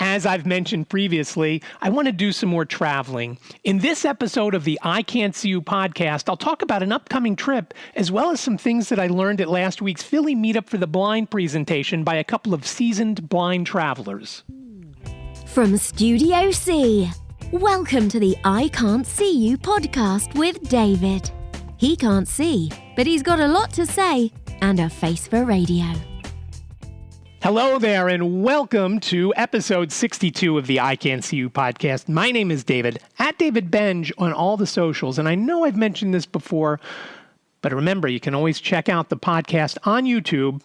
As I've mentioned previously, I want to do some more traveling. In this episode of the I Can't See You podcast, I'll talk about an upcoming trip, as well as some things that I learned at last week's Philly Meetup for the Blind presentation by a couple of seasoned blind travelers. From Studio C, welcome to the I Can't See You podcast with David. He can't see, but he's got a lot to say and a face for radio. Hello there, and welcome to episode 62 of the I Can't See You podcast. My name is David, at David Benj on all the socials, and I know I've mentioned this before, but remember, you can always check out the podcast on YouTube,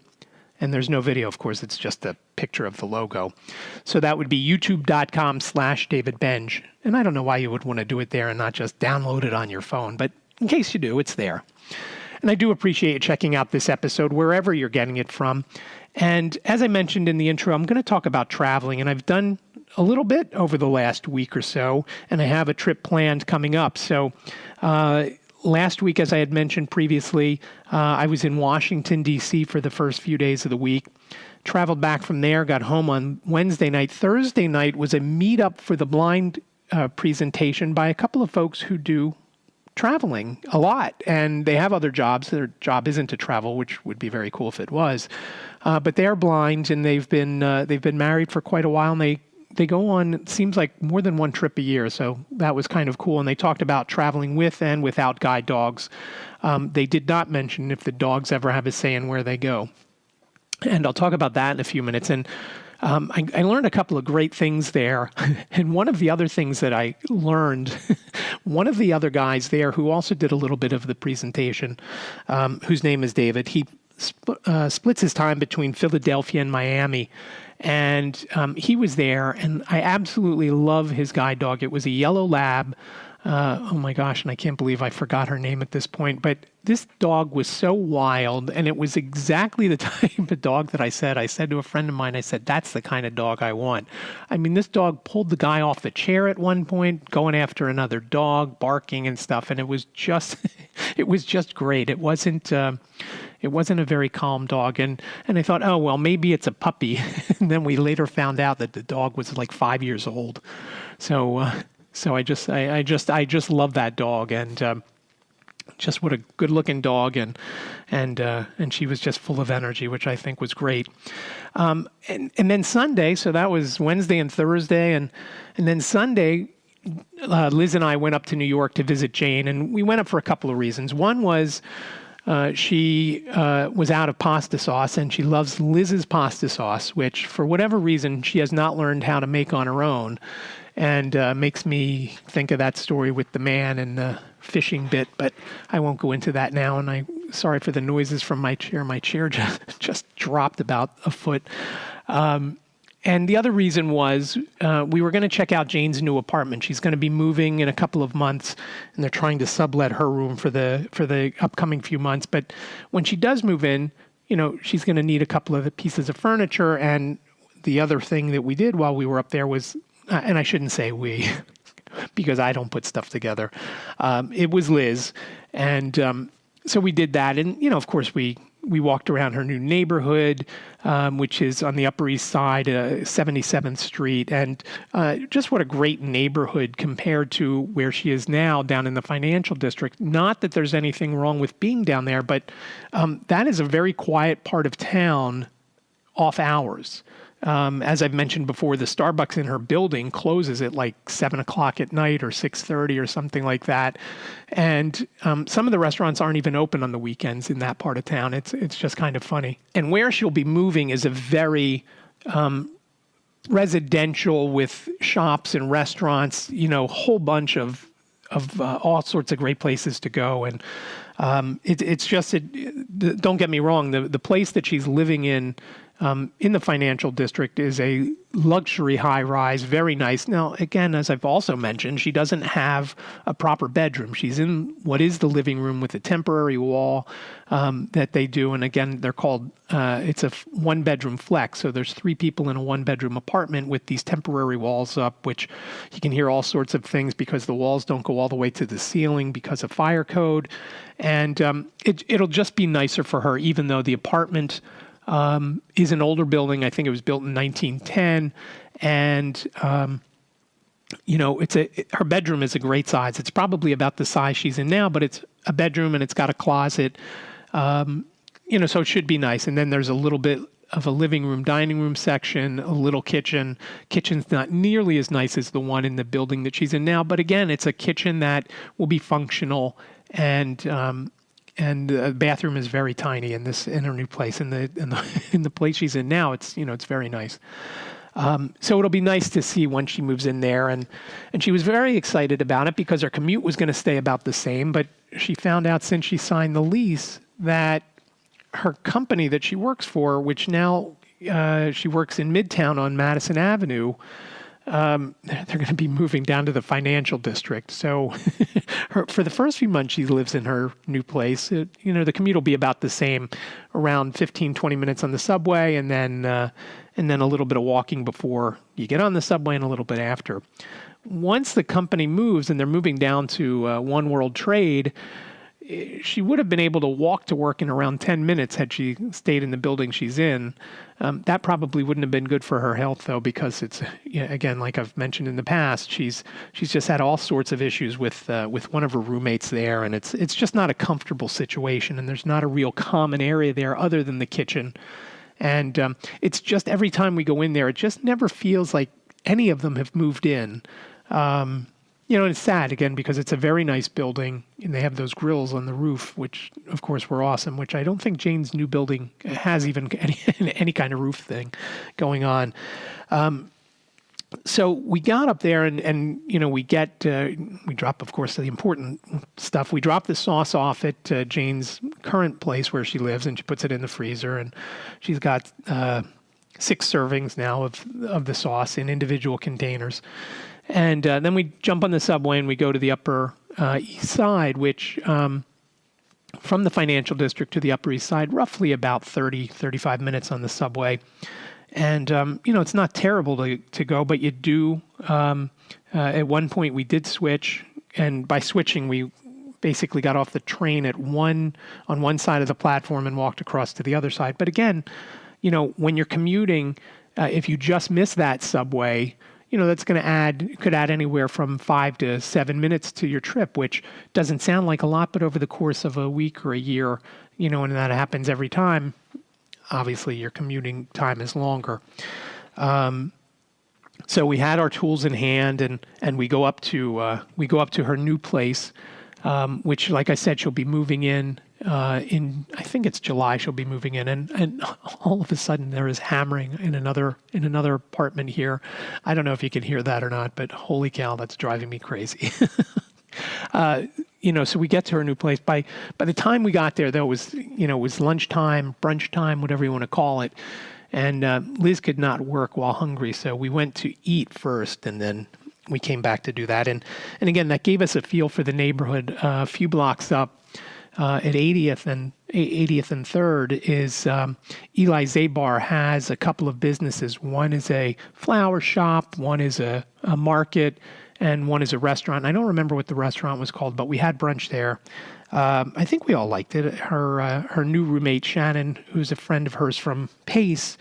and there's no video, of course, it's just a picture of the logo. So that would be youtube.com/David Benj, and I don't know why you would want to do it there and not just download it on your phone, but in case you do, it's there. And I do appreciate you checking out this episode wherever you're getting it from. And as I mentioned in the intro, I'm going to talk about traveling, and I've done a little bit over the last week or so, and I have a trip planned coming up. So last week, as I had mentioned previously, I was in Washington, D.C. for the first few days of the week. Traveled back from there, got home on Wednesday night. Thursday night was a meetup for the blind presentation by a couple of folks who do traveling a lot, and they have other jobs. Their job isn't to travel, which would be very cool if it was. But they are blind, and they've been married for quite a while, and they go on, it seems like, more than one trip a year. So that was kind of cool. And they talked about traveling with and without guide dogs. They did not mention if the dogs ever have a say in where they go. And I'll talk about that in a few minutes. And I learned a couple of great things there. And one of the other things that I learned, one of the other guys there who also did a little bit of the presentation, whose name is David, he splits his time between Philadelphia and Miami. And he was there, and I absolutely love his guide dog. It was a yellow lab. Oh my gosh, and I can't believe I forgot her name at this point. But this dog was so wild, and it was exactly the type of dog that I said to a friend of mine, I said, that's the kind of dog I want. I mean, this dog pulled the guy off the chair at one point, going after another dog, barking and stuff, and it was just, it was just great. It wasn't a very calm dog, and I thought, oh, well, maybe it's a puppy. And then we later found out that the dog was like 5 years old. So I just love that dog, and just what a good-looking dog, and she was just full of energy, which I think was great. And then Sunday, so that was Wednesday and Thursday, and then Sunday, Liz and I went up to New York to visit Jane, and we went up for a couple of reasons. One was she was out of pasta sauce, and she loves Liz's pasta sauce, which for whatever reason she has not learned how to make on her own, and makes me think of that story with the man and the fishing bit, but I won't go into that now, and I'm sorry for the noises from my chair. My chair just dropped about a foot. And the other reason was we were going to check out Jane's new apartment. She's going to be moving in a couple of months, and they're trying to sublet her room for the upcoming few months. But when she does move in, she's going to need a couple of the pieces of furniture. And the other thing that we did while we were up there was, and I shouldn't say we, because I don't put stuff together. It was Liz, and so we did that. And of course we walked around her new neighborhood, which is on the Upper East Side, 77th Street. And just what a great neighborhood compared to where she is now down in the financial district. Not that there's anything wrong with being down there, but that is a very quiet part of town off hours. As I've mentioned before, the Starbucks in her building closes at like 7 o'clock at night or 6:30 or something like that. And some of the restaurants aren't even open on the weekends in that part of town. It's just kind of funny. And where she'll be moving is a very residential with shops and restaurants, a whole bunch of all sorts of great places to go. And it's just, don't get me wrong, the place that she's living in the financial district is a luxury high-rise, very nice. Now, again, as I've also mentioned, she doesn't have a proper bedroom. She's in what is the living room with a temporary wall that they do. And again, they're called, it's a one-bedroom flex. So there's 3 people in a one-bedroom apartment with these temporary walls up, which you can hear all sorts of things because the walls don't go all the way to the ceiling because of fire code. And it'll just be nicer for her, even though the apartment is an older building. I think it was built in 1910, And, her bedroom is a great size. It's probably about the size she's in now, but it's a bedroom and it's got a closet, so it should be nice. And then there's a little bit of a living room, dining room section, a little kitchen. Kitchen's not nearly as nice as the one in the building that she's in now, but again, it's a kitchen that will be functional, and the bathroom is very tiny in her new place. In the place she's in now, it's very nice. So it'll be nice to see when she moves in there, and she was very excited about it because her commute was going to stay about the same, but she found out since she signed the lease that her company that she works for, which now she works in Midtown on Madison Avenue, they're going to be moving down to the financial district. So for the first few months she lives in her new place, the commute will be about the same, around 15, 20 minutes on the subway, and then a little bit of walking before you get on the subway and a little bit after. Once the company moves and they're moving down to One World Trade, she would have been able to walk to work in around 10 minutes had she stayed in the building she's in. That probably wouldn't have been good for her health, though, because it's, again, like I've mentioned in the past, she's just had all sorts of issues with one of her roommates there, and it's just not a comfortable situation, and there's not a real common area there other than the kitchen. And it's just every time we go in there, it just never feels like any of them have moved in. And it's sad, again, because it's a very nice building, and they have those grills on the roof, which, of course, were awesome, which I don't think Jane's new building has even any kind of roof thing going on. So we got up there, and we drop, of course, the important stuff. We drop the sauce off at Jane's current place where she lives, and she puts it in the freezer, and she's got 6 servings now of the sauce in individual containers. And then we jump on the subway and we go to the Upper East Side, which from the financial district to the Upper East Side, roughly about 30, 35 minutes on the subway. And, it's not terrible to go, but you do. At one point we did switch, and by switching, we basically got off the train on one side of the platform and walked across to the other side. But again, when you're commuting, if you just miss that subway, that's could add anywhere from 5 to 7 minutes to your trip, which doesn't sound like a lot, but over the course of a week or a year, and that happens every time, obviously your commuting time is longer. So we had our tools in hand, and we go up to her new place, which, like I said, she'll be moving in I think it's July. She'll be moving in, and all of a sudden there is hammering in another apartment here. I don't know if you can hear that or not, but holy cow, that's driving me crazy. So we get to her new place. By the time we got there, though, it was lunchtime, brunch time, whatever you want to call it. And Liz could not work while hungry, so we went to eat first, and then we came back to do that. And again, that gave us a feel for the neighborhood. A few blocks up at 80th and 3rd is Eli Zabar has a couple of businesses. One is a flower shop, one is a market, and one is a restaurant. I don't remember what the restaurant was called, but we had brunch there. I think we all liked it. Her new roommate, Shannon, who's a friend of hers from Pace,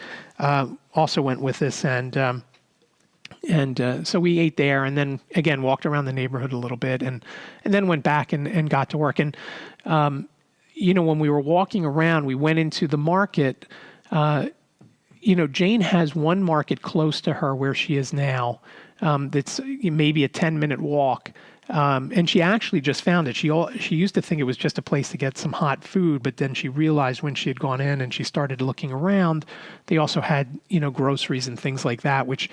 also went with us, and so we ate there, and then again walked around the neighborhood a little bit, and then went back and got to work. And when we were walking around, we went into the market. Jane has one market close to her where she is now. That's maybe a 10-minute walk. And she actually just found it. She used to think it was just a place to get some hot food, but then she realized when she had gone in and she started looking around, they also had, groceries and things like that, which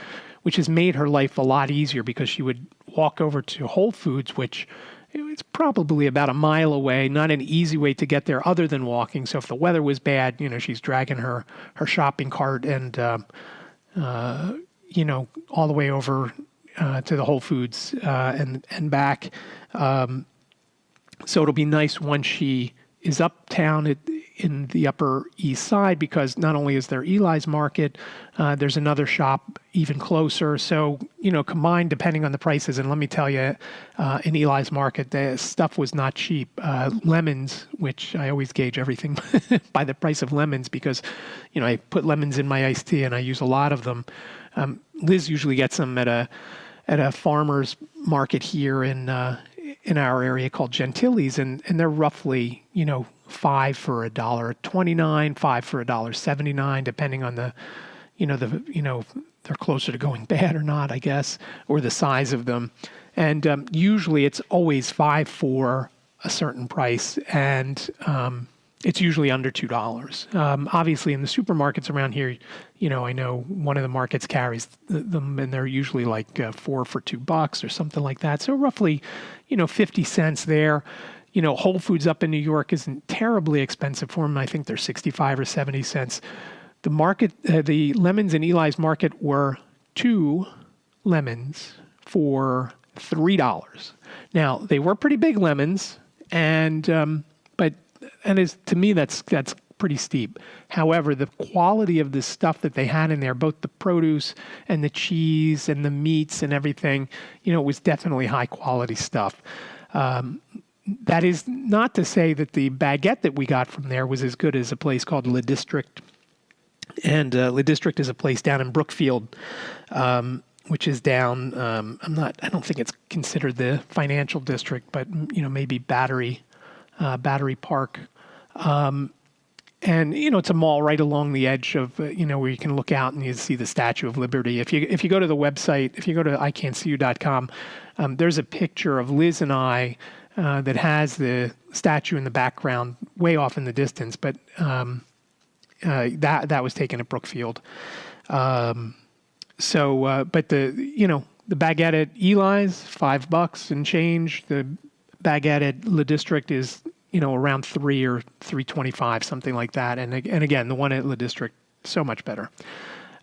has made her life a lot easier, because she would walk over to Whole Foods, which it's probably about a mile away, not an easy way to get there other than walking. So if the weather was bad, she's dragging her shopping cart and, all the way over to the Whole Foods and back. So it'll be nice when she is uptown in the Upper East Side, because not only is there Eli's Market, there's another shop even closer. So, combined, depending on the prices, and let me tell you, in Eli's Market, the stuff was not cheap. Lemons, which I always gauge everything by the price of lemons, because, I put lemons in my iced tea and I use a lot of them. Liz usually gets them at a farmer's market here in our area called Gentili's, and they're roughly, $5 for $1.29, $5 for $1.79, depending on they're closer to going bad or not, I guess, or the size of them. And usually it's always $5 for a certain price, and it's usually under $2. Obviously, in the supermarkets around here, I know one of the markets carries them, and they're usually like $4 for $2 or something like that. So roughly, 50 cents there. Whole Foods up in New York isn't terribly expensive for them. I think they're 65 or 70 cents. The market, the lemons in Eli's Market were 2 lemons for $3. Now, they were pretty big lemons, and to me, that's pretty steep. However, the quality of the stuff that they had in there, both the produce and the cheese and the meats and everything, it was definitely high quality stuff. That is not to say that the baguette that we got from there was as good as a place called Le District. And Le District is a place down in Brookfield, which is down, I don't think it's considered the financial district, but, maybe Battery Park. And, it's a mall right along the edge of, where you can look out and you see the Statue of Liberty. If you go to the website, if you go to ican'tseeyou.com, there's a picture of Liz and I that has the statue in the background way off in the distance, but that was taken at Brookfield. But the baguette at Eli's, $5 and change. The baguette at Le District is, around $3 or $3.25, something like that. And again, the one at Le District, so much better.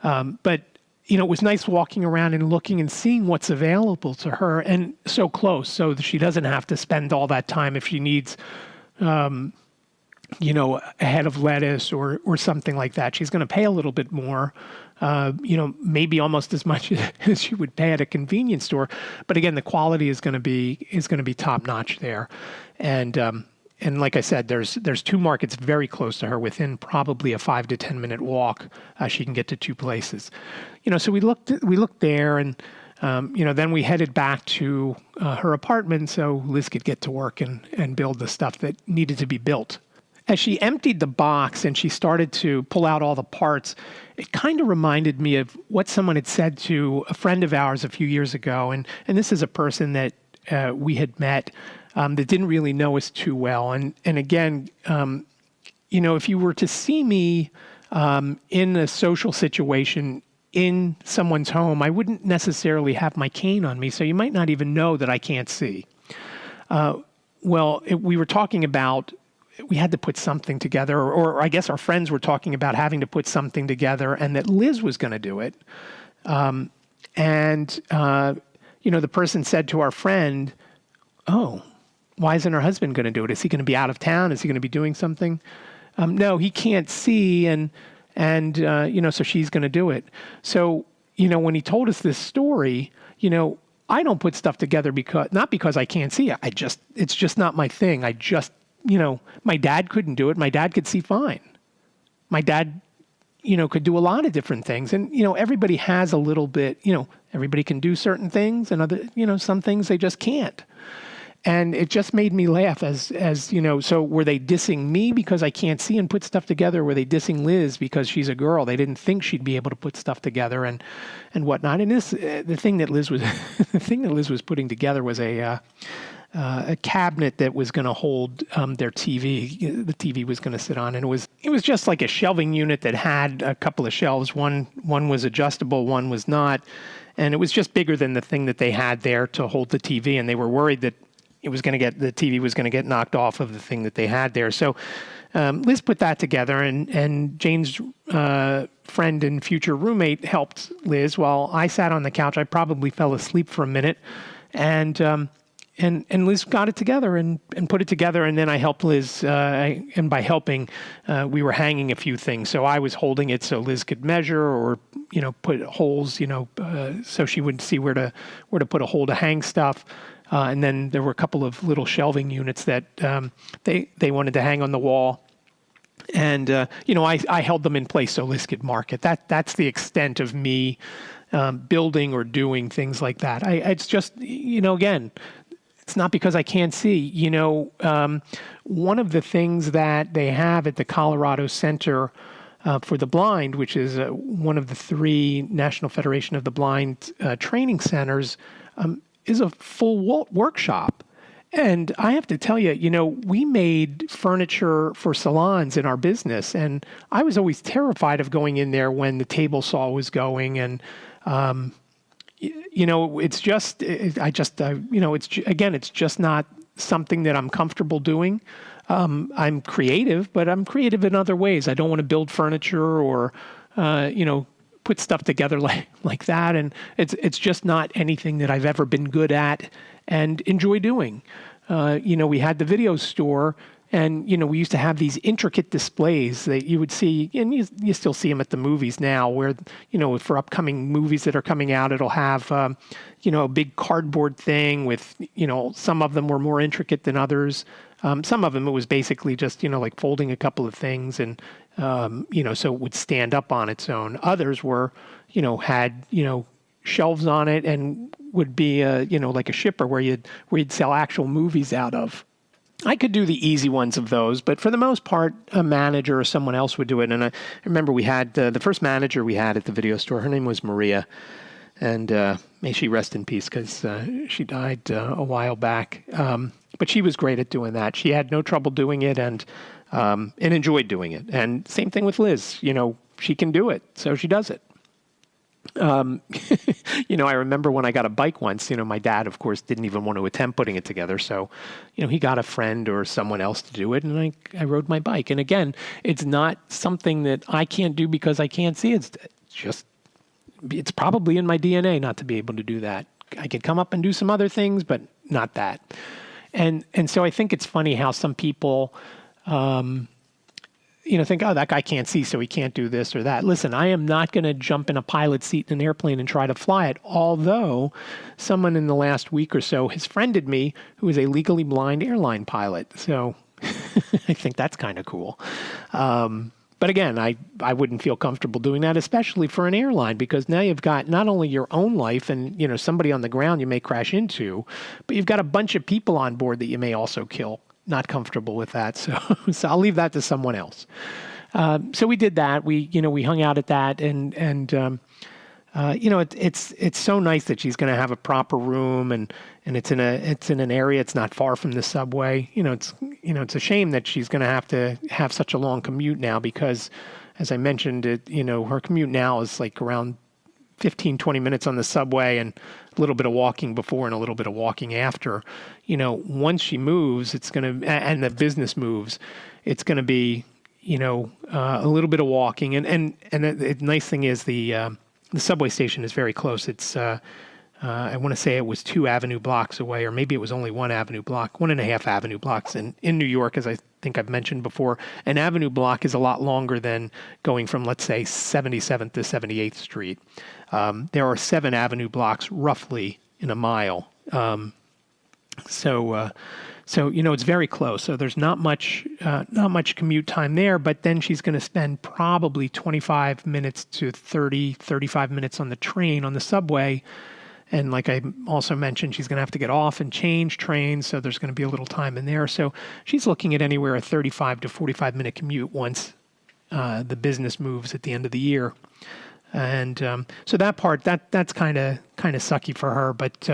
But it was nice walking around and looking and seeing what's available to her, and so close, so that she doesn't have to spend all that time if she needs, a head of lettuce or something like that. She's going to pay a little bit more, maybe almost as much as she would pay at a convenience store. But again, the quality is going to be top notch there, and like I said, there's 2 markets very close to her, within probably a 5 to 10 minute walk. She can get to 2 places, So we looked there, and then we headed back to her apartment so Liz could get to work and build the stuff that needed to be built. As she emptied the box and she started to pull out all the parts, it kind of reminded me of what someone had said to a friend of ours a few years ago, and this is a person that we had met. That didn't really know us too well. And again, if you were to see me in a social situation in someone's home, I wouldn't necessarily have my cane on me, so you might not even know that I can't see. We were talking about we had to put something together, or I guess our friends were talking about having to put something together, and that Liz was going to do it. The person said to our friend, "Oh, why isn't her husband going to do it? Is he going to be out of town? Is he going to be doing something?" No, he can't see, and so she's going to do it. So, when he told us this story, I don't put stuff together not because I can't see. It's just not my thing. My dad couldn't do it. My dad could see fine. My dad, could do a lot of different things. And, everybody has a little bit, everybody can do certain things, and other, some things they just can't. And it just made me laugh as so were they dissing me because I can't see and put stuff together? Or were they dissing Liz because she's a girl? They didn't think she'd be able to put stuff together and whatnot. And the thing that Liz was putting together was a cabinet that was going to hold their TV. The TV was going to sit on, and it was just like a shelving unit that had a couple of shelves. One was adjustable, one was not, and it was just bigger than the thing that they had there to hold the TV. And they were worried that the TV was going to get knocked off of the thing that they had there. So Liz put that together, and Jane's friend and future roommate helped Liz while I sat on the couch. I probably fell asleep for a minute, and Liz got it together and put it together, and then I helped Liz, and by helping, we were hanging a few things. So I was holding it so Liz could measure, or put holes, so she would see where to put a hole to hang stuff. And then there were a couple of little shelving units that they wanted to hang on the wall. And, I held them in place so Liz could mark it. That's the extent of me building or doing things like that. It's just, again, it's not because I can't see. One of the things that they have at the Colorado Center for the Blind, which is one of the 3 National Federation of the Blind training centers, is a full workshop. And I have to tell you, we made furniture for salons in our business, and I was always terrified of going in there when the table saw was going. And, it's just, it's just not something that I'm comfortable doing. I'm creative, but I'm creative in other ways. I don't want to build furniture or, put stuff together like that. And it's just not anything that I've ever been good at and enjoy doing. We had the video store, and, we used to have these intricate displays that you would see, and you still see them at the movies now, where, for upcoming movies that are coming out, it'll have, a big cardboard thing with, some of them were more intricate than others. Some of them, it was basically just, like folding a couple of things and, so it would stand up on its own. Others were, had, shelves on it and would be, like a shipper where you'd sell actual movies out of. I could do the easy ones of those, but for the most part, a manager or someone else would do it. And I remember we had the first manager we had at the video store. Her name was Maria, and may she rest in peace because she died a while back. But she was great at doing that. She had no trouble doing it and enjoyed doing it. And same thing with Liz. She can do it, so she does it. I remember when I got a bike once, my dad, of course, didn't even want to attempt putting it together. So, he got a friend or someone else to do it, and I rode my bike. And again, it's not something that I can't do because I can't see. It's probably in my DNA not to be able to do that. I could come up and do some other things, but not that. And so I think it's funny how some people, think, oh, that guy can't see, so he can't do this or that. Listen, I am not going to jump in a pilot seat in an airplane and try to fly it, although someone in the last week or so has friended me who is a legally blind airline pilot. So I think that's kind of cool. But again, I wouldn't feel comfortable doing that, especially for an airline, because now you've got not only your own life and, somebody on the ground you may crash into, but you've got a bunch of people on board that you may also kill. Not comfortable with that. So I'll leave that to someone else. So we did that. We hung out at that and it's so nice that she's going to have a proper room and it's in an area. It's not far from the subway. It's a shame that she's going to have such a long commute now because, as I mentioned, her commute now is like around 15, 20 minutes on the subway and a little bit of walking before and a little bit of walking after. Once she moves, and the business moves, it's going to be, a little bit of walking. And the nice thing is the subway station is very close. It's, I want to say it was 2 avenue blocks away, or maybe it was only 1 avenue block, 1.5 avenue blocks. And in New York, as I think I've mentioned before, an avenue block is a lot longer than going from, let's say, 77th to 78th Street. There are 7 avenue blocks roughly in a mile. So it's very close. So there's not much commute time there, but then she's going to spend probably 25 minutes to 30, 35 minutes on the train, on the subway. And like I also mentioned, she's going to have to get off and change trains. So there's going to be a little time in there. So she's looking at anywhere a 35 to 45 minute commute once the business moves at the end of the year. And so that part, that's kind of sucky for her. But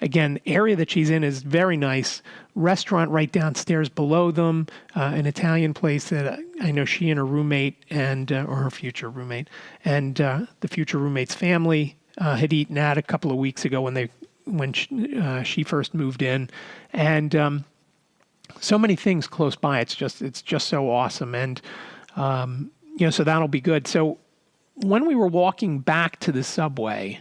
again, the area that she's in is very nice. Restaurant right downstairs below them, an Italian place that I know she and her roommate or her future roommate and the future roommate's family had eaten at a couple of weeks ago when she first moved in. And so many things close by. It's just so awesome. And so that'll be good. So when we were walking back to the subway,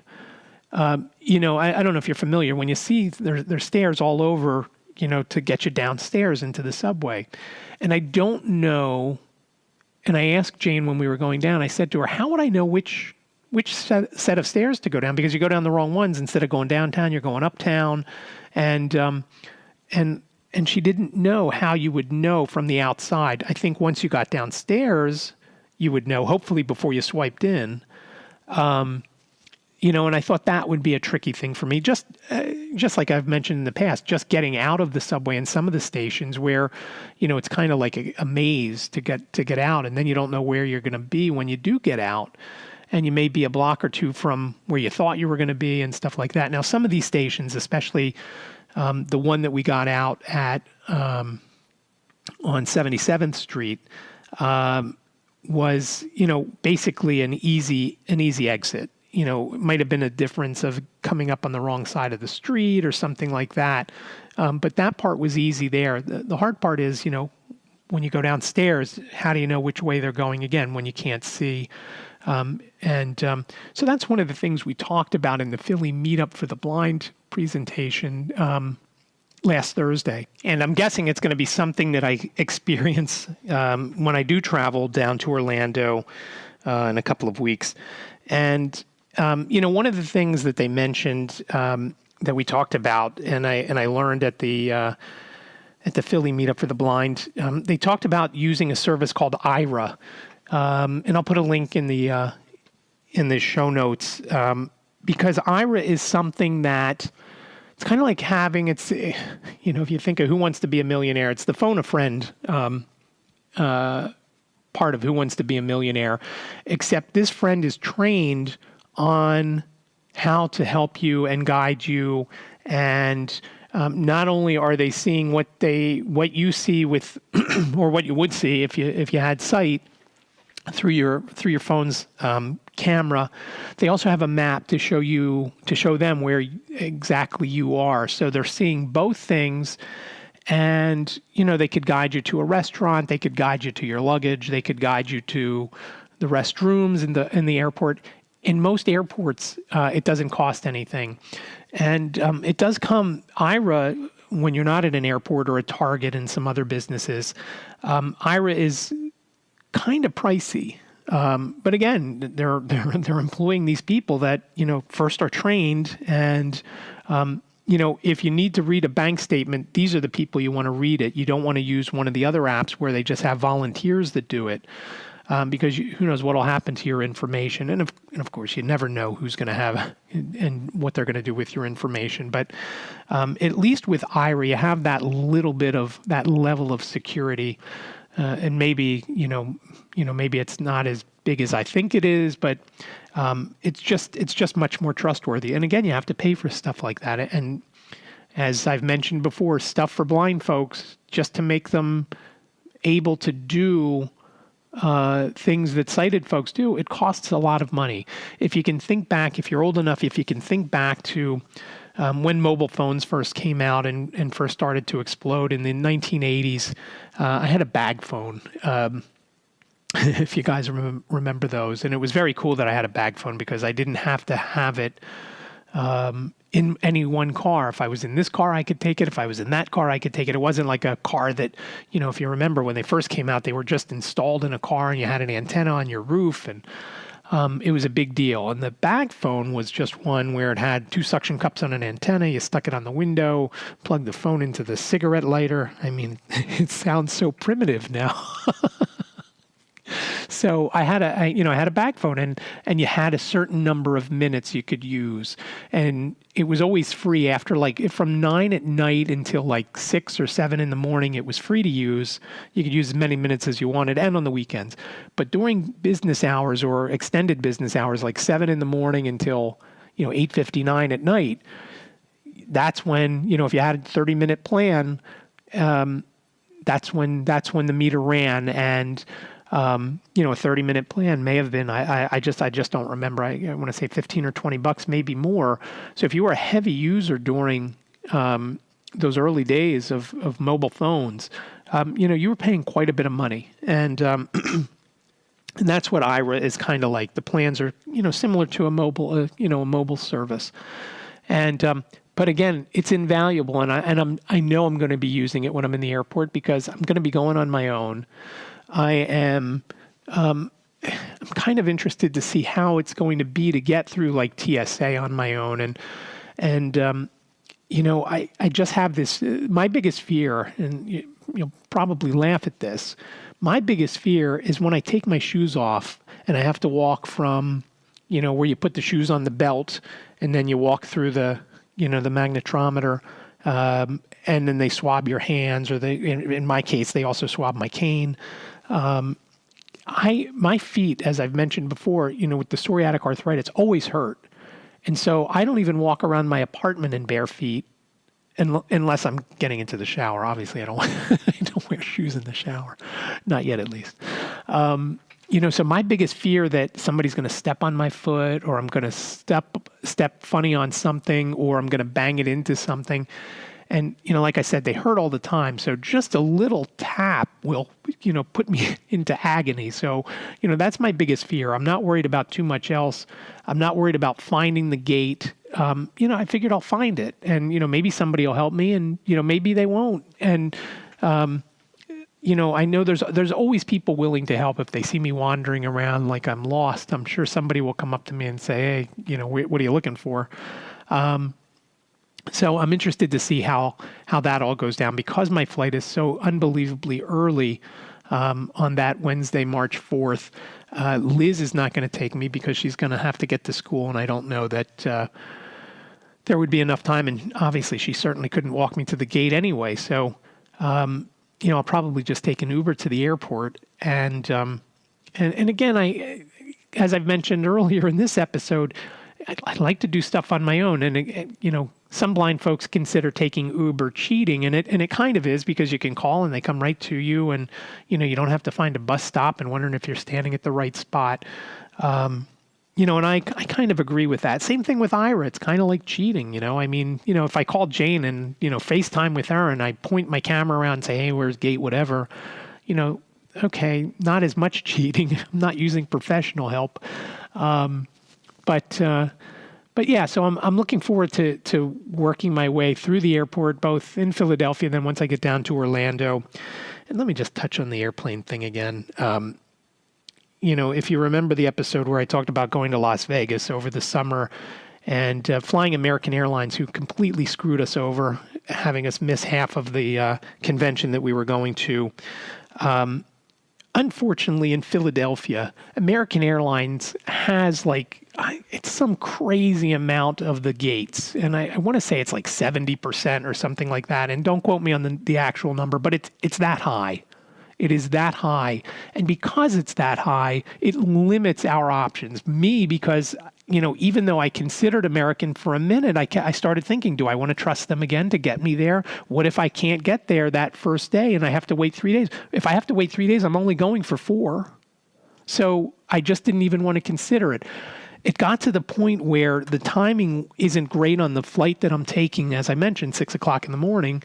I don't know if you're familiar, when you see there's stairs all over, to get you downstairs into the subway. And I don't know, and I asked Jane when we were going down, I said to her, how would I know which set of stairs to go down? Because you go down the wrong ones. Instead of going downtown, you're going uptown. And she didn't know how you would know from the outside. I think once you got downstairs, you would know, hopefully before you swiped in. and I thought that would be a tricky thing for me. Just like I've mentioned in the past, just getting out of the subway and some of the stations where, it's kind of like a maze to get out, and then you don't know where you're going to be when you do get out, and you may be a block or two from where you thought you were going to be and stuff like that. Now, some of these stations, especially the one that we got out at on 77th Street, was basically an easy exit. It might have been a difference of coming up on the wrong side of the street or something like that. But that part was easy there. The hard part is, when you go downstairs, how do you know which way they're going again when you can't see? So that's one of the things we talked about in the Philly Meetup for the Blind presentation last Thursday. And I'm guessing it's going to be something that I experience when I do travel down to Orlando in a couple of weeks. And one of the things that they mentioned that we talked about, and I learned at the Philly Meetup for the Blind, they talked about using a service called Aira, and I'll put a link in the show notes because Aira is something that it's kind of like having if you think of Who Wants to Be a Millionaire, it's the phone a friend part of Who Wants to Be a Millionaire, except this friend is trained on how to help you and guide you. And not only are they seeing what you see with, or what you would see if you had sight through your phone's camera, they also have a map to show them where exactly you are. So they're seeing both things. And, they could guide you to a restaurant, they could guide you to your luggage, they could guide you to the restrooms in the airport. In most airports, it doesn't cost anything. And it does come, Aira, when you're not at an airport or a Target and some other businesses, Aira is kind of pricey. But again, they're employing these people that, first are trained and, if you need to read a bank statement, these are the people you want to read it. You don't want to use one of the other apps where they just have volunteers that do it, because who knows what will happen to your information. And of course, you never know who's going to have and what they're going to do with your information. But at least with Aira, you have that little bit of that level of security. And maybe, maybe it's not as big as I think it is, but it's just much more trustworthy. And again, you have to pay for stuff like that. And as I've mentioned before, stuff for blind folks, just to make them able to do things that sighted folks do, it costs a lot of money. If you can think back, if you're old enough, if you can think back to when mobile phones first came out and first started to explode in the 1980s, I had a bag phone. If you guys remember those. And it was very cool that I had a bag phone because I didn't have to have it in any one car. If I was in this car, I could take it. If I was in that car, I could take it. It wasn't like a car that, if you remember when they first came out, they were just installed in a car and you had an antenna on your roof, and it was a big deal. And the bag phone was just one where it had two suction cups on an antenna. You stuck it on the window, plugged the phone into the cigarette lighter. I mean, it sounds so primitive now. So I had a bag phone, and you had a certain number of minutes you could use, and it was always free after from 9 at night until 6 or 7 in the morning. It was free to use. You could use as many minutes as you wanted, and on the weekends. But during business hours or extended business hours, like 7 in the morning until 8:59 at night, that's when if you had a 30-minute plan, that's when the meter ran. And a 30-minute plan may have been, I just don't remember. I want to say $15 or $20, maybe more. So if you were a heavy user during those early days of mobile phones, you were paying quite a bit of money. And and that's what Aira is kind of like. The plans are, similar to a mobile service. And but again, it's invaluable, and I know I'm going to be using it when I'm in the airport because I'm going to be going on my own. I'm kind of interested to see how it's going to be to get through TSA on my own. And I just have this, my biggest fear, and you'll probably laugh at this. My biggest fear is when I take my shoes off and I have to walk from, where you put the shoes on the belt and then you walk through the magnetometer, and then they swab your hands, or in my case, they also swab my cane. My feet, as I've mentioned before, with the psoriatic arthritis, always hurt. And so I don't even walk around my apartment in bare feet unless I'm getting into the shower. Obviously, I don't wear shoes in the shower. Not yet, at least. So my biggest fear that somebody's going to step on my foot, or I'm going to step funny on something, or I'm going to bang it into something. And, like I said, they hurt all the time. So just a little tap will, put me into agony. So, that's my biggest fear. I'm not worried about too much else. I'm not worried about finding the gate. I figured I'll find it, and, maybe somebody will help me, and, maybe they won't. And, I know there's always people willing to help if they see me wandering around like I'm lost. I'm sure somebody will come up to me and say, hey, what are you looking for? So I'm interested to see how that all goes down, because my flight is so unbelievably early on that Wednesday, March 4th. Liz is not going to take me because she's going to have to get to school, and I don't know that there would be enough time. And obviously, she certainly couldn't walk me to the gate anyway. So, I'll probably just take an Uber to the airport. And again, as I've mentioned earlier in this episode, I like to do stuff on my own. And, some blind folks consider taking Uber cheating, and it kind of is, because you can call and they come right to you, and, you don't have to find a bus stop and wondering if you're standing at the right spot. And I kind of agree with that. Same thing with Ira. It's kind of like cheating, if I call Jane and, FaceTime with her and I point my camera around and say, hey, where's gate, whatever, okay, not as much cheating. I'm not using professional help. But yeah, so I'm looking forward to working my way through the airport, both in Philadelphia, then once I get down to Orlando. And let me just touch on the airplane thing again. If you remember the episode where I talked about going to Las Vegas over the summer and flying American Airlines, who completely screwed us over, having us miss half of the convention that we were going to. Unfortunately, in Philadelphia, American Airlines has it's some crazy amount of the gates. And I want to say it's like 70% or something like that. And don't quote me on the actual number, but it's that high. It is that high. And because it's that high, it limits our options. Me, because, even though I considered American for a minute, I started thinking, do I want to trust them again to get me there? What if I can't get there that first day and I have to wait 3 days? If I have to wait 3 days, I'm only going for 4. So I just didn't even want to consider it. It got to the point where the timing isn't great on the flight that I'm taking, as I mentioned, 6 o'clock in the morning.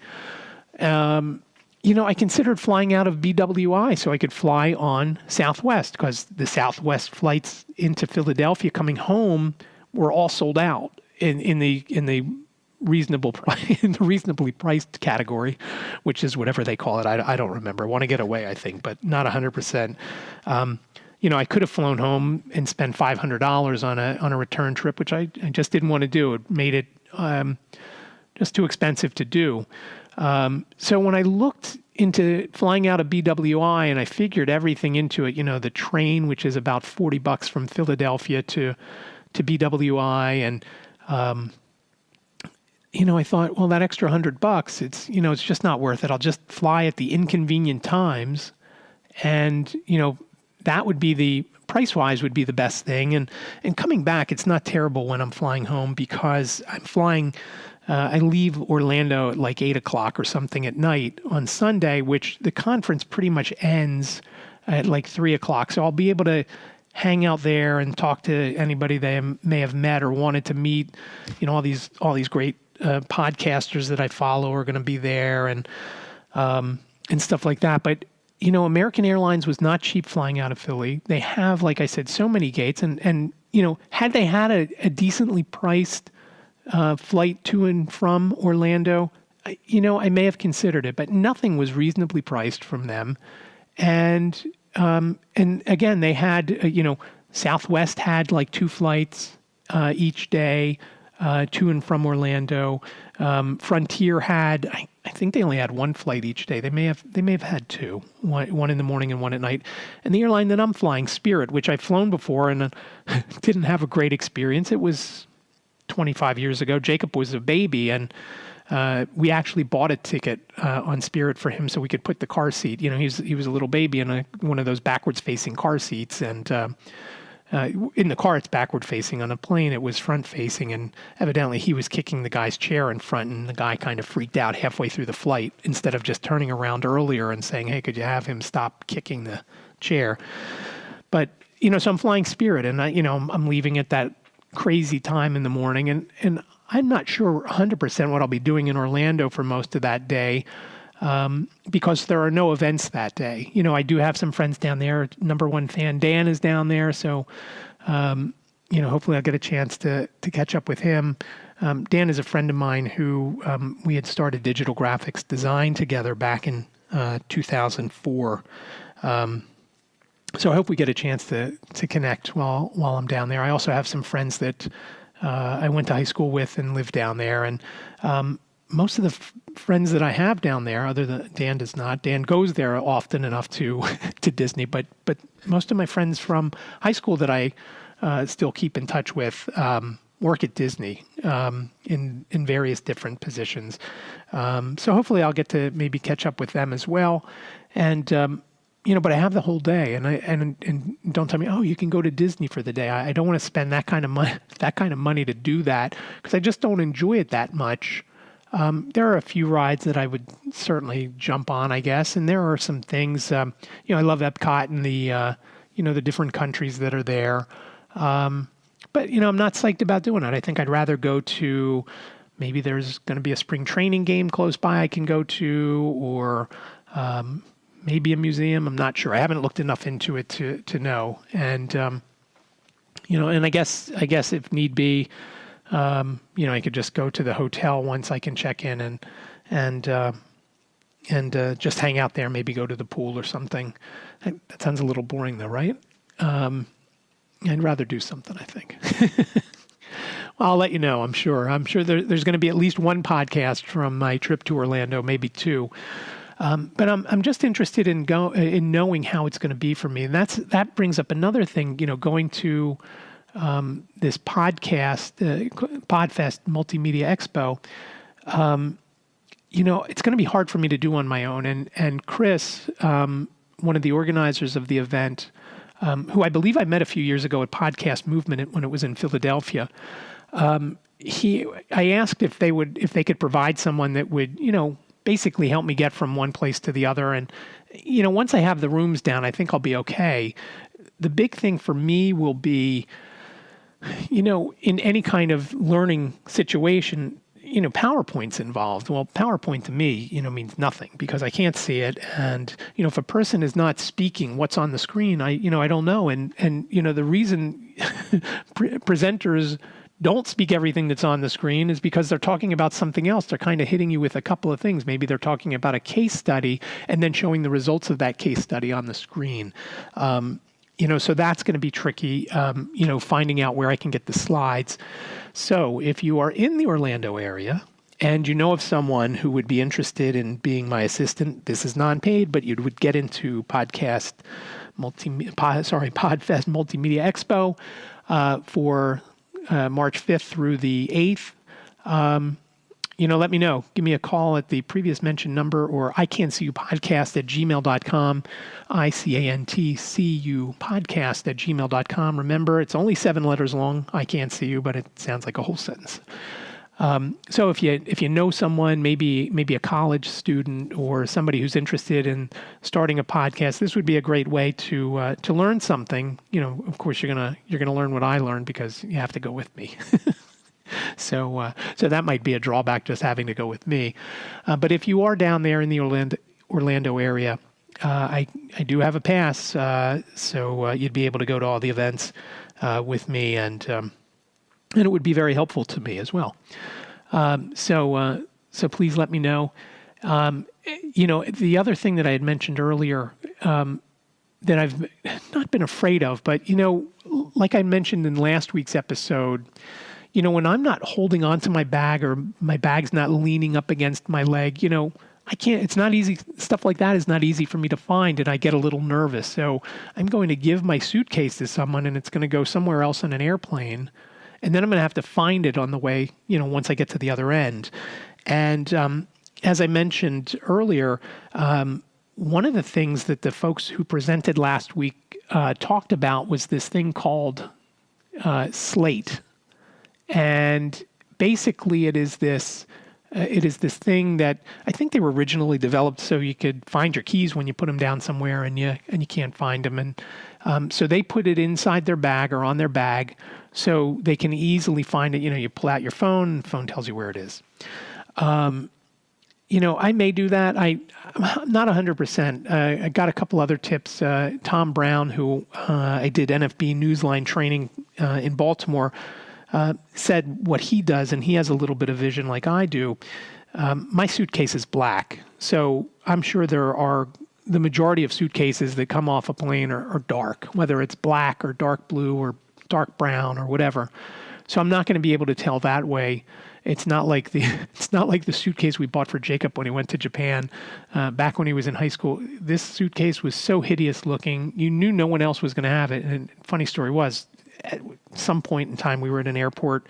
I considered flying out of BWI so I could fly on Southwest, because the Southwest flights into Philadelphia coming home were all sold out in the reasonably priced category, which is whatever they call it. I don't remember. I want to get away, I think, but not 100%. I could have flown home and spent $500 on a return trip, which I just didn't want to do. It made it just too expensive to do. So when I looked into flying out of BWI and I figured everything into it, the train, which is about $40 from Philadelphia to BWI, and I thought, well, that extra $100, it's just not worth it. I'll just fly at the inconvenient times, and that would be price-wise would be the best thing. And coming back, it's not terrible when I'm flying home, because I'm flying. I leave Orlando at like 8 o'clock or something at night on Sunday, which the conference pretty much ends at like 3 o'clock. So I'll be able to hang out there and talk to anybody they may have met or wanted to meet. All these great podcasters that I follow are going to be there, and stuff like that. But American Airlines was not cheap flying out of Philly. They have, like I said, so many gates, and had they had a decently priced flight to and from Orlando, I may have considered it, but nothing was reasonably priced from them. And again, they had, Southwest had like 2 flights each day. to and from Orlando. Frontier had, I think they only had one flight each day. They may have had two, one in the morning and one at night. And the airline that I'm flying, Spirit, which I've flown before and didn't have a great experience. It was 25 years ago. Jacob was a baby, and we actually bought a ticket on Spirit for him so we could put the car seat. You know, he was a little baby in one of those backwards facing car seats, and in the car it's backward facing. On a plane it was front facing, and evidently he was kicking the guy's chair in front, and the guy kind of freaked out halfway through the flight instead of just turning around earlier and saying, "Hey, could you have him stop kicking the chair?" But so I'm flying Spirit, and I'm leaving at that crazy time in the morning, and I'm not sure 100% what I'll be doing in Orlando for most of that day, because there are no events that day. I do have some friends down there. Number one fan Dan is down there, so hopefully I'll get a chance to catch up with him. Dan is a friend of mine who we had started digital graphics design together back in 2004. So I hope we get a chance to connect while I'm down there. I also have some friends that I went to high school with and live down there. And most of the friends that I have down there, other than Dan does not. Dan goes there often enough to Disney, but most of my friends from high school that I still keep in touch with work at Disney in various different positions. So hopefully I'll get to maybe catch up with them as well. And but I have the whole day, and don't tell me, oh, you can go to Disney for the day. I don't want to spend that kind of money to do that, because I just don't enjoy it that much. There are a few rides that I would certainly jump on, I guess, and there are some things. I love Epcot and the different countries that are there. But I'm not psyched about doing it. I think I'd rather go to, maybe there's going to be a spring training game close by I can go to, or maybe a museum. I'm not sure. I haven't looked enough into it to know. And and I guess if need be, I could just go to the hotel once I can check in and just hang out there. Maybe go to the pool or something. That sounds a little boring, though, right? I'd rather do something, I think. Well, I'll let you know. I'm sure there's going to be at least one podcast from my trip to Orlando, maybe two. But I'm just interested in knowing how it's going to be for me, and that brings up another thing. Going to this podcast, Podfest Multimedia Expo. It's going to be hard for me to do on my own. And Chris, one of the organizers of the event, who I believe I met a few years ago at Podcast Movement when it was in Philadelphia. I asked if they could provide someone that would, basically help me get from one place to the other. And, once I have the rooms down, I think I'll be okay. The big thing for me will be, in any kind of learning situation, PowerPoint's involved. Well, PowerPoint to me, means nothing because I can't see it. And, if a person is not speaking what's on the screen, I don't know. And the reason presenters don't speak everything that's on the screen is because they're talking about something else. They're kind of hitting you with a couple of things. Maybe they're talking about a case study and then showing the results of that case study on the screen. So that's going to be tricky, finding out where I can get the slides. So if you are in the Orlando area and you know of someone who would be interested in being my assistant, this is non-paid, but you would get into Podfest Multimedia Expo for March 5th through the 8th. Let me know. Give me a call at the previous mentioned number, or ican'tseeyou@gmail.com, ICANTCU podcast@gmail.com. Remember, it's only 7 letters long. I can't see you, but it sounds like a whole sentence. So if you know someone, maybe a college student or somebody who's interested in starting a podcast, this would be a great way to learn something. Of course you're gonna learn what I learned because you have to go with me. So that might be a drawback, just having to go with me. But if you are down there in the Orlando area, I do have a pass, so you'd be able to go to all the events with me, and it would be very helpful to me as well. So please let me know. The other thing that I had mentioned earlier that I've not been afraid of, but like I mentioned in last week's episode, when I'm not holding onto my bag or my bag's not leaning up against my leg, I can't, it's not easy. Stuff like that is not easy for me to find, and I get a little nervous. So I'm going to give my suitcase to someone, and it's going to go somewhere else on an airplane. And then I'm going to have to find it on the way, once I get to the other end. And as I mentioned earlier, one of the things that the folks who presented last week talked about was this thing called Slate. And basically it is this thing that I think they were originally developed so you could find your keys when you put them down somewhere and you can't find them. And so they put it inside their bag or on their bag so they can easily find it. You pull out your phone, and the phone tells you where it is. I may do that. I'm not 100%. I got a couple other tips. Tom Brown, who I did NFB Newsline training in Baltimore, said what he does, and he has a little bit of vision like I do. My suitcase is black, so I'm sure there are the majority of suitcases that come off a plane are dark, whether it's black or dark blue or dark brown or whatever. So I'm not going to be able to tell that way. It's not like the suitcase we bought for Jacob when he went to Japan back when he was in high school. This suitcase was so hideous looking. You knew no one else was going to have it. And funny story was, at some point in time, we were at an airport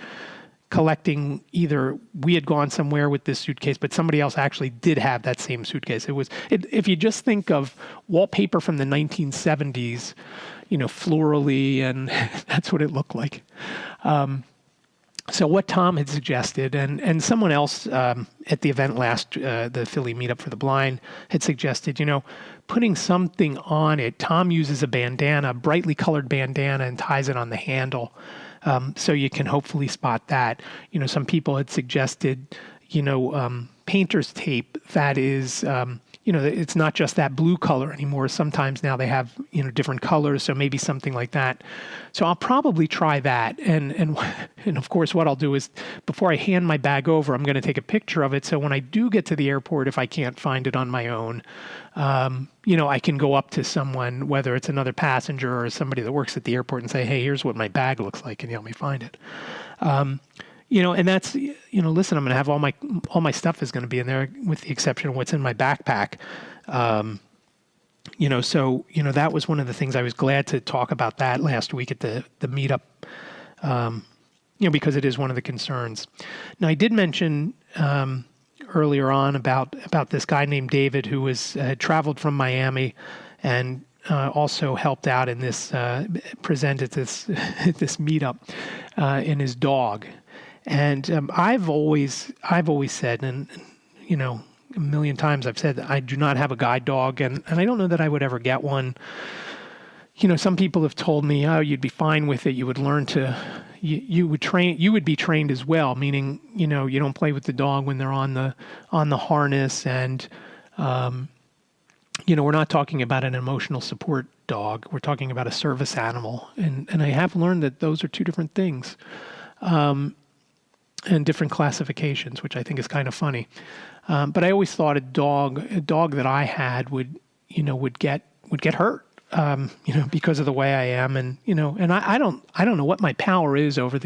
collecting, either we had gone somewhere with this suitcase, but somebody else actually did have that same suitcase. If you just think of wallpaper from the 1970s, florally, and that's what it looked like. So what Tom had suggested, and someone else at the event the Philly Meetup for the Blind, had suggested, putting something on it. Tom uses a bandana, brightly colored bandana, and ties it on the handle, so you can hopefully spot that. Some people had suggested, painter's tape that is, it's not just that blue color anymore. Sometimes now they have, different colors, so maybe something like that. So I'll probably try that. And of course, what I'll do is, before I hand my bag over, I'm going to take a picture of it. So when I do get to the airport, if I can't find it on my own, I can go up to someone, whether it's another passenger or somebody that works at the airport, and say, hey, here's what my bag looks like, and help me find it. And that's, listen, I'm going to have all my stuff is going to be in there with the exception of what's in my backpack. So that was one of the things I was glad to talk about that last week at the meetup, because it is one of the concerns. Now, I did mention earlier on about this guy named David who had traveled from Miami and also helped out in this, presented this meetup in his dog. And I've always said, and a million times I've said that I do not have a guide dog, and I don't know that I would ever get one. Some people have told me, oh, you'd be fine with it. You would learn to, you would be trained as well, meaning, you don't play with the dog when they're on the harness, and we're not talking about an emotional support dog. We're talking about a service animal, and I have learned that those are two different things. And different classifications, which I think is kind of funny. But I always thought a dog that I had would get hurt, because of the way I am. And, and I don't know what my power is over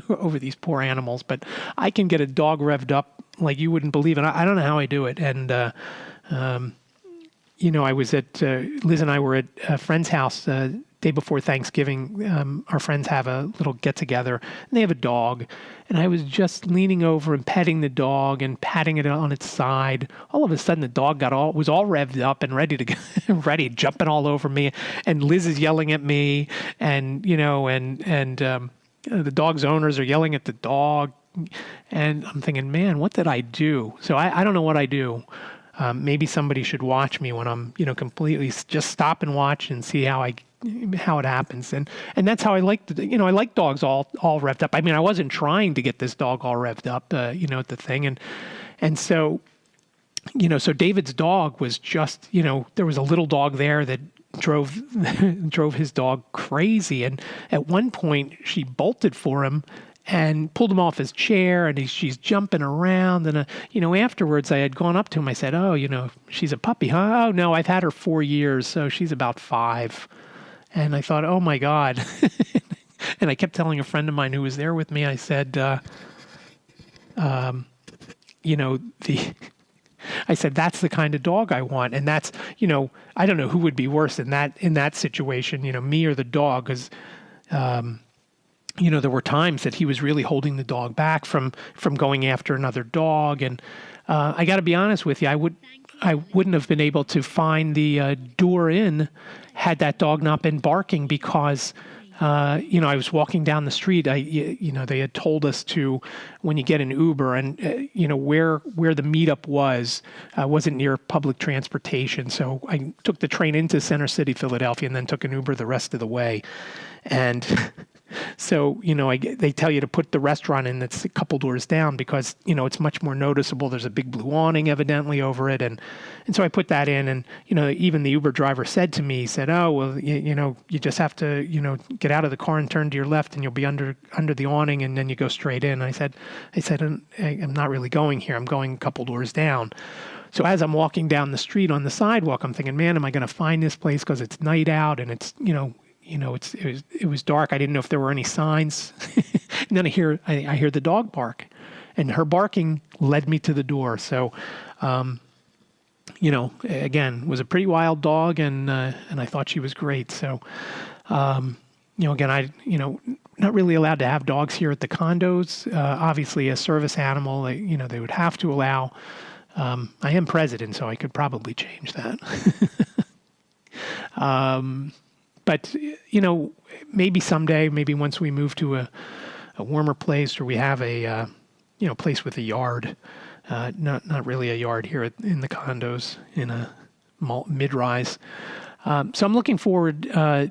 over these poor animals, but I can get a dog revved up like you wouldn't believe. And I don't know how I do it. And, I was at, Liz and I were at a friend's house day before Thanksgiving. Our friends have a little get together, and they have a dog. And I was just leaning over and petting the dog and patting it on its side. All of a sudden, the dog was all revved up and ready to go, jumping all over me. And Liz is yelling at me, and the dog's owners are yelling at the dog. And I'm thinking, man, what did I do? So I don't know what I do. Maybe somebody should watch me when I'm, completely just stop and watch and see how it happens. And that's how I like I like dogs all revved up. I mean, I wasn't trying to get this dog all revved up, at the thing. And so, so David's dog was just, there was a little dog there that drove his dog crazy. And at one point she bolted for him and pulled him off his chair, and she's jumping around. And, afterwards I had gone up to him. I said, oh, she's a puppy, huh? Oh, no, I've had her 4 years, so she's about 5. And I thought, oh, my God. And I kept telling a friend of mine who was there with me, I said, I said, that's the kind of dog I want. And that's, I don't know who would be worse in that situation, me or the dog. Because, there were times that he was really holding the dog back from going after another dog. And I got to be honest with you, I wouldn't have been able to find the door in had that dog not been barking, because I was walking down the street. They had told us to, when you get an Uber, and where the meetup wasn't near public transportation. So I took the train into Center City, Philadelphia, and then took an Uber the rest of the way. And so, they tell you to put the restaurant in that's a couple doors down, because, it's much more noticeable. There's a big blue awning evidently over it. And so I put that in, and, even the Uber driver said to me, he said, oh, well, you just have to, get out of the car and turn to your left, and you'll be under the awning, and then you go straight in. I said, I'm not really going here. I'm going a couple doors down. So as I'm walking down the street on the sidewalk, I'm thinking, man, am I going to find this place? Because it's night out, and it's, it was dark. I didn't know if there were any signs. And then I hear the dog bark, and her barking led me to the door. So, again, was a pretty wild dog, and I thought she was great. So, again, not really allowed to have dogs here at the condos. Obviously, a service animal, they would have to allow. I am president, so I could probably change that. But, maybe someday, maybe once we move to a warmer place, or we have a, place with a yard, not really a yard here in the condos in a mid-rise. So I'm looking forward, to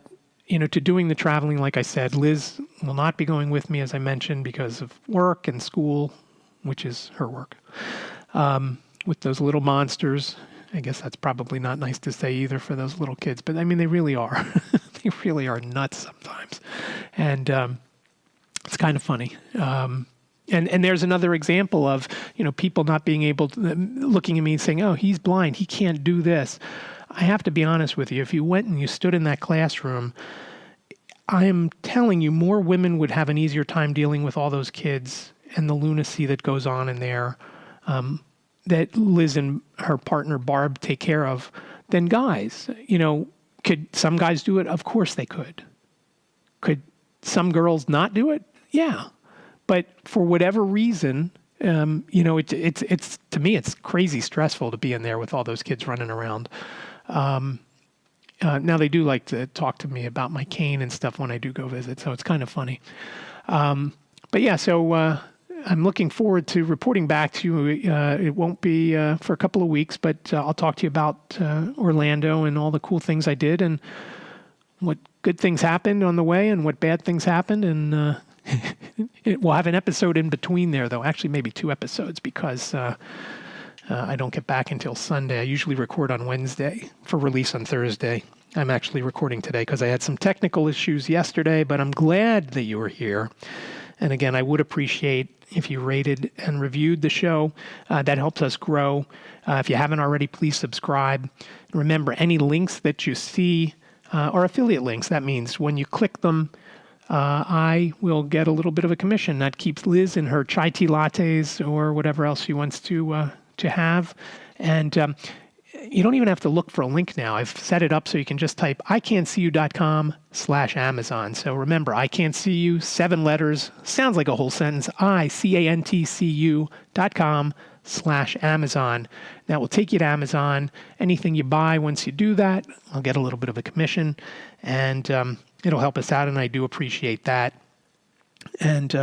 doing the traveling. Like I said, Liz will not be going with me, as I mentioned, because of work and school, which is her work, with those little monsters. I guess that's probably not nice to say either for those little kids, but I mean, they really are. They really are nuts sometimes. And it's kind of funny. And there's another example of, people not being able to, looking at me and saying, oh, he's blind, he can't do this. I have to be honest with you. If you went and you stood in that classroom, I am telling you, more women would have an easier time dealing with all those kids and the lunacy that goes on in there, that Liz and her partner Barb take care of, than guys. Could some guys do it? Of course they could. Could some girls not do it? Yeah. But for whatever reason, it's to me, it's crazy stressful to be in there with all those kids running around. Now they do like to talk to me about my cane and stuff when I do go visit, so it's kind of funny. But yeah, so I'm looking forward to reporting back to you. It won't be for a couple of weeks, but I'll talk to you about Orlando and all the cool things I did, and what good things happened on the way and what bad things happened. And we'll have an episode in between there, though. Actually, maybe 2 episodes, because I don't get back until Sunday. I usually record on Wednesday for release on Thursday. I'm actually recording today because I had some technical issues yesterday, but I'm glad that you were here. And again, I would appreciate if you rated and reviewed the show. That helps us grow. If you haven't already, please subscribe. Remember, any links that you see are affiliate links. That means when you click them, I will get a little bit of a commission. That keeps Liz in her chai tea lattes or whatever else she wants to have. And you don't even have to look for a link now. I've set it up so you can just type iCan'tSeeYou.com/Amazon. So remember, I Can't See You, 7 letters, sounds like a whole sentence, iCan'tSeeYou.com/Amazon. That will take you to Amazon. Anything you buy, once you do that, I'll get a little bit of a commission, and it'll help us out, and I do appreciate that. And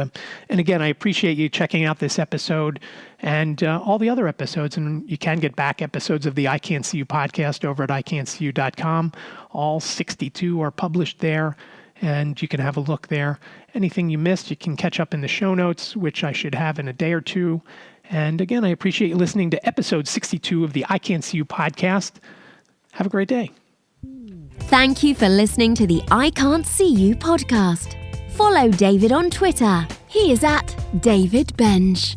again, I appreciate you checking out this episode and all the other episodes. And you can get back episodes of the I Can't See You podcast over at iCan'tSeeYou.com. All 62 are published there, and you can have a look there. Anything you missed, you can catch up in the show notes, which I should have in a day or two. And again, I appreciate you listening to episode 62 of the I Can't See You podcast. Have a great day. Thank you for listening to the I Can't See You podcast. Follow David on Twitter. He is at David Benj.